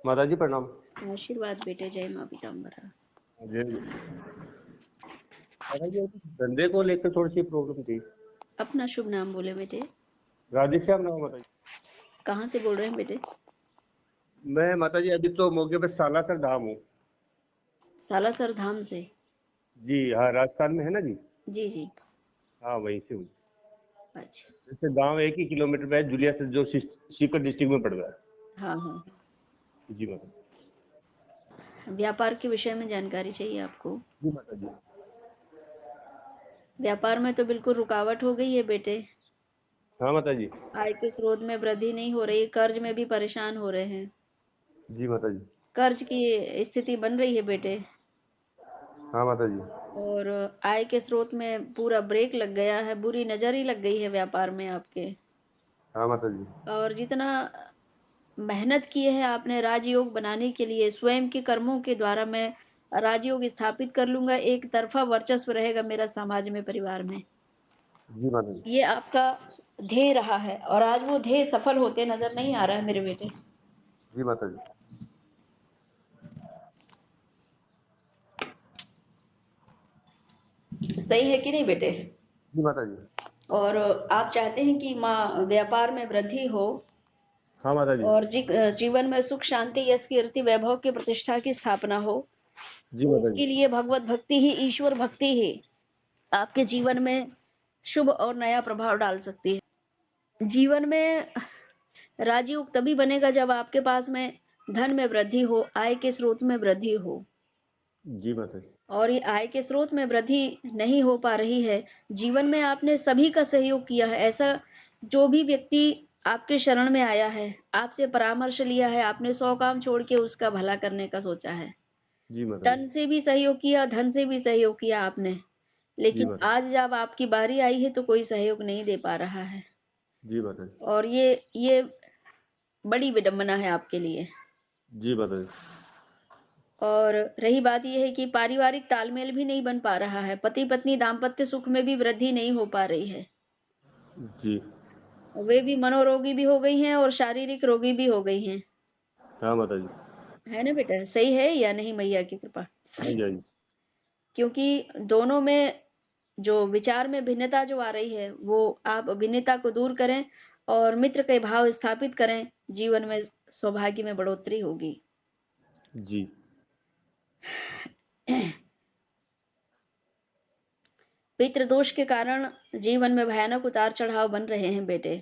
माता जी प्रणाम। आशीर्वाद बेटे। जय माँ पीताम्बरा। जी माता जी, धंधे को लेकर थोड़ी सी प्रॉब्लम थी। अपना शुभ नाम बोले बेटे। राधेश्याम नाम है माता जी। कहाँ से बोल रहे हैं बेटे? मैं माता जी अभी तो मौके पे सालासर धाम हूँ। सालासर धाम से? जी हाँ, राजस्थान में है ना जी। जी जी। हाँ, वहीं से हूँ। अच्छा। जैसे गांव 1 ही किलोमीटर पे है, जुलिया से, जो सीकर डिस्ट्रिक्ट में पड़ रहा है। हाँ हाँ। जी माता जी। व्यापार के विषय में जानकारी चाहिए आपको? जी माता जी। व्यापार में तो बिल्कुल रुकावट हो गई है बेटे। हाँ माता जी। आय के स्रोत में वृद्धि नहीं हो रही, कर्ज में भी परेशान हो रहे हैं। जी माता जी। कर्ज की स्थिति बन रही है बेटे। हाँ माता जी। और आय के स्रोत में पूरा ब्रेक लग गया है, बुरी नजर ही लग गई है व्यापार में आपके। हाँ माता जी। और जितना मेहनत किए हैं आपने राजयोग बनाने के लिए, स्वयं के कर्मों के द्वारा मैं राजयोग स्थापित कर लूंगा, एक तरफा वर्चस्व रहेगा मेरा समाज में, परिवार में। जी माता जी। ये आपका ध्येय रहा है और आज वो ध्येय सफल होते नजर नहीं आ रहा है मेरे बेटे। जी माता जी। सही है कि नहीं बेटे? जी माता जी। और आप चाहते हैं कि माँ व्यापार में वृद्धि हो हाँ माता जी। और जीवन में सुख शांति यश कीर्ति वैभव की प्रतिष्ठा की स्थापना हो। जी तो माता जी। इसके लिए भगवत भक्ति ही, ईश्वर भक्ति ही आपके जीवन में शुभ और नया प्रभाव डाल सकती है। जीवन में राजयोग तभी बनेगा जब आपके पास में धन में वृद्धि हो, आय के स्रोत में वृद्धि हो। जी माता जी। और ये आय के स्रोत में वृद्धि नहीं हो पा रही है। जीवन में आपने सभी का सहयोग किया है, ऐसा जो भी व्यक्ति आपके शरण में आया है, आपसे परामर्श लिया है, आपने 100 काम छोड़ के उसका भला करने का सोचा है। जी माता जी। तन से भी सहयोग किया, धन से भी सहयोग किया आपने। जी लेकिन माता जी। आज जब आपकी बारी आई है तो कोई सहयोग नहीं दे पा रहा है। जी माता जी। और ये बड़ी विडंबना है आपके लिए। जी माता जी। और रही बात यह है कि पारिवारिक तालमेल भी नहीं बन पा रहा है, पति पत्नी दाम्पत्य सुख में भी वृद्धि नहीं हो पा रही है। जी। वे भी मनोरोगी भी हो गई हैं और शारीरिक रोगी भी हो गई हैं। हाँ माता जी। है ना बेटा? सही है या नहीं मैया की कृपा? हाँ जी, हाँ जी। क्योंकि दोनों में जो विचार में भिन्नता जो आ रही है, वो आप भिन्नता को दूर करें और मित्र के भाव स्थापित करें, जीवन में सौभाग्य में बढ़ोतरी होगी। जी। पितृदोष के कारण जीवन में भयानक उतार चढ़ाव बन रहे हैं बेटे।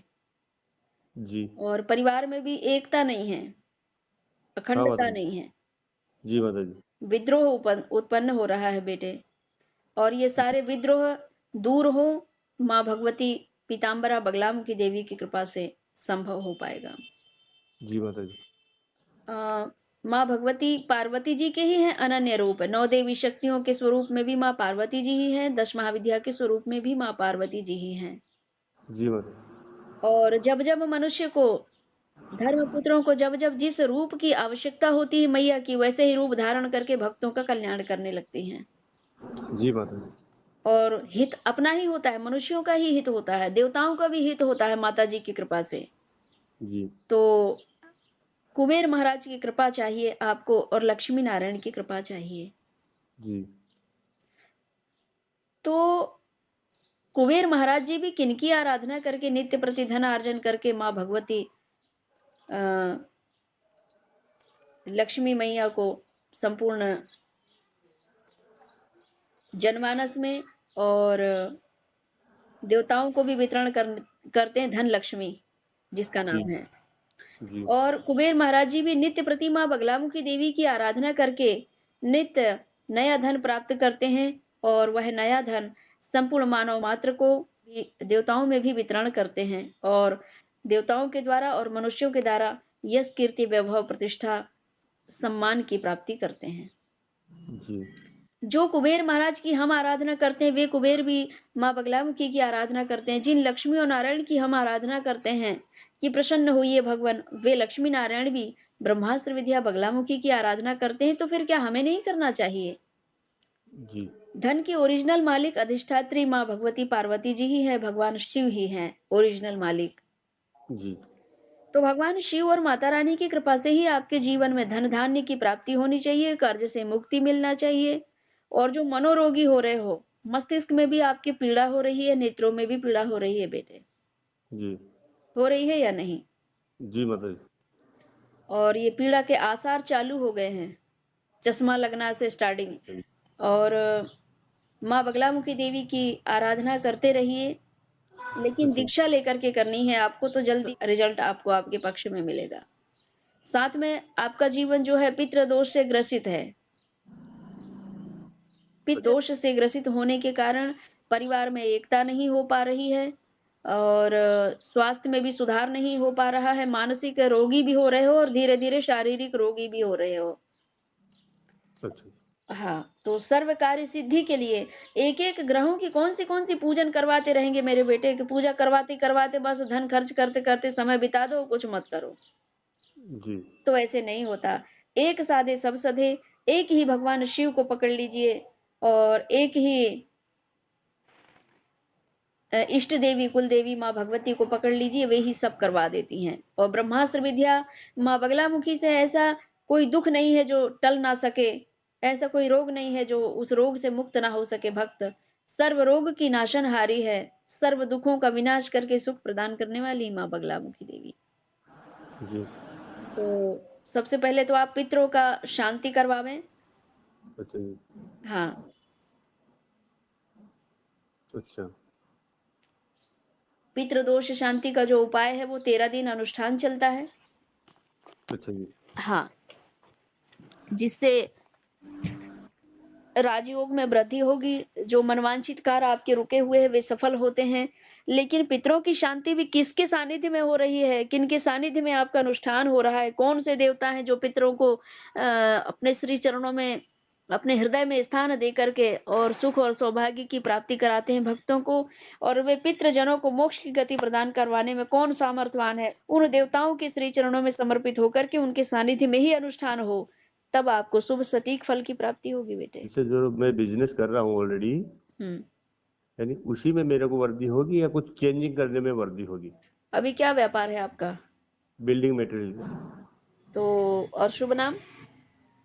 जी। और परिवार में भी एकता नहीं है, हाँ माता अखंडता जी। नहीं है। जी माता जी। विद्रोह उत्पन्न हो रहा है बेटे। और ये सारे विद्रोह दूर हो, माँ भगवती पीताम्बरा बगलामुखी देवी की कृपा से संभव हो पाएगा। जी माता जी। माँ भगवती पार्वती जी के ही हैं अनन्य रूप। 9 देवी शक्तियों के स्वरूप में भी माँ पार्वती जी ही हैं, 10 महाविद्या के स्वरूप में भी माँ पार्वती जी ही हैं। जी माता और जब जब मनुष्य को, धर्मपुत्रों को जब जब जिस रूप की आवश्यकता होती है मैया की, वैसे ही रूप धारण करके भक्तों का कल्याण करने लगती हैं। जी। जी माता जी। और हित अपना ही होता है, मनुष्यों का ही हित होता है, देवताओं का भी हित होता है माता जी की कृपा से। जी। तो कुबेर महाराज की कृपा चाहिए आपको और लक्ष्मी नारायण की कृपा चाहिए। जी। तो कुबेर महाराज जी भी किनकी आराधना करके नित्य प्रति धन अर्जन करके माँ भगवती अ, लक्ष्मी मैया को संपूर्ण जनमानस में और देवताओं को भी वितरण करते हैं, धन लक्ष्मी जिसका जी। नाम है। जी। और कुबेर महाराज जी भी नित्य प्रति माँ बगलामुखी देवी की आराधना करके नित्य नया धन प्राप्त करते हैं। और वह नया धन संपूर्ण मानव मात्र को भी, देवताओं में भी वितरण करते हैं। और देवताओं के द्वारा और मनुष्यों के द्वारा यश कीर्ति वैभव प्रतिष्ठा सम्मान की प्राप्ति करते हैं। जी। जो कुबेर महाराज की हम आराधना करते हैं, वे कुबेर भी माँ बगलामुखी की आराधना करते हैं। जिन लक्ष्मी और नारायण की हम आराधना करते हैं कि प्रसन्न होइए भगवान, वे लक्ष्मी नारायण भी ब्रह्मास्त्र विद्या बगलामुखी की आराधना करते हैं। तो फिर क्या हमें नहीं करना चाहिए? जी। धन की ओरिजिनल मालिक अधिष्ठात्री माँ भगवती पार्वती जी ही है, भगवान शिव ही हैं ओरिजिनल मालिक। जी। तो भगवान शिव और माता रानी की कृपा से ही आपके जीवन में धन धान्य की प्राप्ति होनी चाहिए, कर्ज से मुक्ति मिलना चाहिए। और जो मनोरोगी हो रहे हो, मस्तिष्क में भी आपकी पीड़ा हो रही है, नेत्रों में भी पीड़ा हो रही है बेटे, जी। हो रही है या नहीं? जी माता जी। और ये पीड़ा के आसार चालू हो गए हैं, चश्मा लगना से स्टार्टिंग। अच्छा जी। और माँ बगलामुखी देवी की आराधना करते रहिए, लेकिन अच्छा जी। दीक्षा लेकर के करनी है आपको, तो जल्दी रिजल्ट आपको आपके पक्ष में मिलेगा। साथ में आपका जीवन जो है पितृ दोष से ग्रसित है। पितृ दोष से ग्रसित होने के कारण परिवार में एकता नहीं हो पा रही है, और स्वास्थ्य में भी सुधार नहीं हो पा रहा है। मानसिक रोगी भी हो रहे हो और धीरे-धीरे शारीरिक रोगी भी हो रहे हो। अच्छा जी। हाँ, तो सर्व कार्य सिद्धि के लिए एक-एक ग्रहों की कौन सी पूजन करवाते रहेंगे मेरे बेटे, कि पूजा करवाते-करवाते बस धन खर्च करते-करते समय बिता दो, कुछ मत करो। जी। तो ऐसे नहीं होता। एक साधे सब सधे, एक ही भगवान शिव को पकड़ लीजिए, और एक ही इष्ट देवी, कुल देवी माँ भगवती को पकड़ लीजिए, वे ही सब करवा देती हैं। और ब्रह्मास्त्र विद्या माँ बगलामुखी से ऐसा कोई दुख नहीं है जो टल ना सके, ऐसा कोई रोग नहीं है जो उस रोग से मुक्त ना हो सके भक्त। सर्व रोग की नाशनहारी है, सर्व दुखों का विनाश करके सुख प्रदान करने वाली माँ बगलामुखी देवी। जी। तो सबसे पहले तो आप पितरों का शांति करवावें। अच्छा जी। हाँ, अच्छा। पितृदोष शांति का जो उपाय है वो 13 दिन अनुष्ठान चलता है। अच्छा जी। हाँ, जिससे राजयोग में वृद्धि होगी, जो मनवांछित कार्य आपके रुके हुए हैं वे सफल होते हैं। लेकिन पितरों की शांति भी किसके सानिध्य में हो रही है, किनके सानिध्य में आपका अनुष्ठान हो रहा है, कौन से देवता हैं जो पितरों को अपने श्री चरणों में, अपने हृदय में स्थान दे करके और सुख और सौभाग्य की प्राप्ति कराते हैं भक्तों को। और वे पितृजनों को मोक्ष की गति प्रदान करवाने में कौन सामर्थ्यवान है, उन देवताओं के श्री चरणों में समर्पित होकर के उनके सानिध्य में ही अनुष्ठान हो, तब आपको शुभ सटीक फल की प्राप्ति होगी बेटे। जैसे जो मैं बिजनेस कर रहा हूँ ऑलरेडी, हम्म। यानी उसी में मेरे को वर्दी होगी या कुछ चेंजिंग करने में वर्दी होगी? अभी क्या व्यापार है आपका? Building material. तो और शुभ नाम?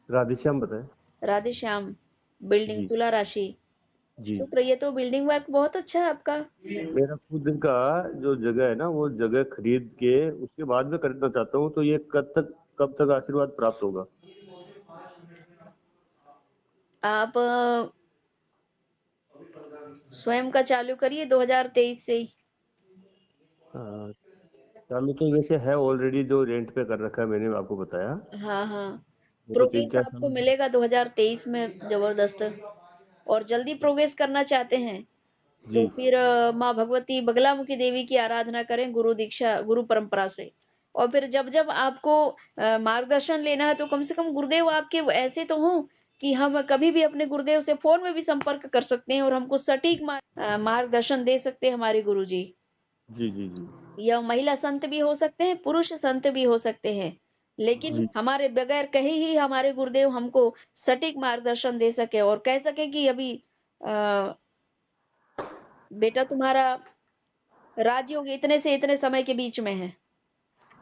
राधेश्याम बताए। राधे श्याम। बिल्डिंग, जी। तुला राशि, जी। शुक्र। ये तो बिल्डिंग वर्क बहुत अच्छा है आपका। मेरा खुद का जो जगह है ना, वो जगह खरीद के उसके बाद में खरीदना चाहता हूँ, तो ये कब तक आशीर्वाद प्राप्त होगा? आप स्वयं का चालू करिए 2023 से ही। हाँ, चालू तो वैसे है ऑलरेडी, जो रेंट पे कर रखा है मैंने आपको बताया। हाँ हाँ, वो तो तीन प्रोग्रेस चार आपको साल मिलेगा 2023 में जबरदस्त। और जल्दी प्रोग्रेस करना चाहते हैं तो जी। फिर माँ भगवती बगलामुखी देवी की आराधना करें, गुरु दीक्षा, गुरु परंपरा से। और फिर जब जब आपको मार्गदर्शन लेना है तो कम से कम गुरुदेव आपके ऐसे तो हों कि हम कभी भी अपने गुरुदेव से फोन में भी संपर्क कर सकते हैं और हमको सटीक मार्गदर्शन दे सकते हैं हमारे गुरु जी। जी। जी। जी। यह महिला संत भी हो सकते हैं, पुरुष संत भी हो सकते हैं, लेकिन जी। हमारे बगैर कहे ही हमारे गुरुदेव हमको सटीक मार्गदर्शन दे सके और कह सके कि अभी अ, बेटा तुम्हारा राजयोग इतने से इतने समय के बीच में है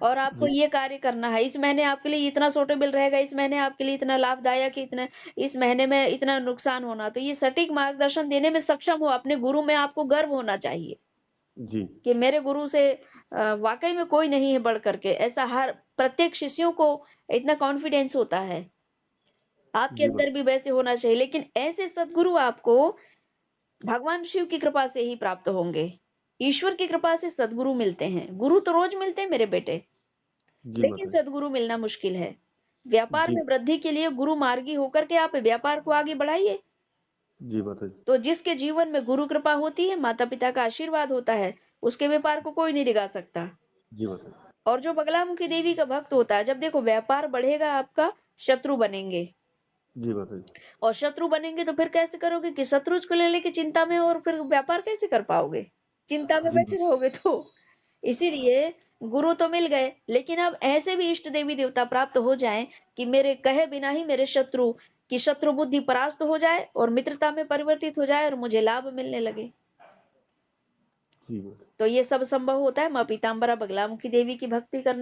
और आपको जी। ये कार्य करना है। इस महीने आपके लिए इतना सूटेबल रहेगा, इस महीने आपके लिए इतना लाभदायक है, इतना इस महीने में इतना नुकसान होना। तो ये सटीक मार्गदर्शन देने में सक्षम हो, अपने गुरु में आपको गर्व होना चाहिए जी। कि मेरे गुरु से वाकई में कोई नहीं है बढ़ करके। ऐसा हर प्रत्येक शिष्यों को इतना कॉन्फिडेंस होता है, आपके जी अंदर भी वैसे होना चाहिए। लेकिन ऐसे सदगुरु आपको भगवान शिव की कृपा से ही प्राप्त होंगे। ईश्वर की कृपा से सदगुरु मिलते हैं, गुरु तो रोज मिलते हैं मेरे बेटे, जी लेकिन माता सदगुरु मिलना मुश्किल है। व्यापार जी। में वृद्धि के लिए गुरु मार्गी होकर के आप व्यापार को आगे बढ़ाइए। जी माता जी। तो जिसके जीवन में गुरु कृपा होती है, माता पिता का आशीर्वाद होता है, उसके व्यापार को कोई नहीं डिगा सकता। जी माता जी। और जो बगलामुखी देवी का भक्त होता है, जब देखो व्यापार बढ़ेगा आपका, शत्रु बनेंगे। जी माता जी। और शत्रु बनेंगे तो फिर कैसे करोगे कि शत्रु को ले लेके चिंता में, और फिर व्यापार कैसे कर पाओगे? चिंता में जी बैठे रहोगे तो। इसीलिए गुरु तो मिल गए, लेकिन अब ऐसे भी इष्ट देवी देवता प्राप्त हो जाएं कि मेरे कहे बिना ही मेरे शत्रु की शत्रु बुद्धि परास्त हो जाए और मित्रता में परिवर्तित हो जाए और मुझे लाभ मिलने लगे। जी माता। तो ये सब संभव होता है माँ पीताम्बरा बगलामुखी देवी की भक्ति करने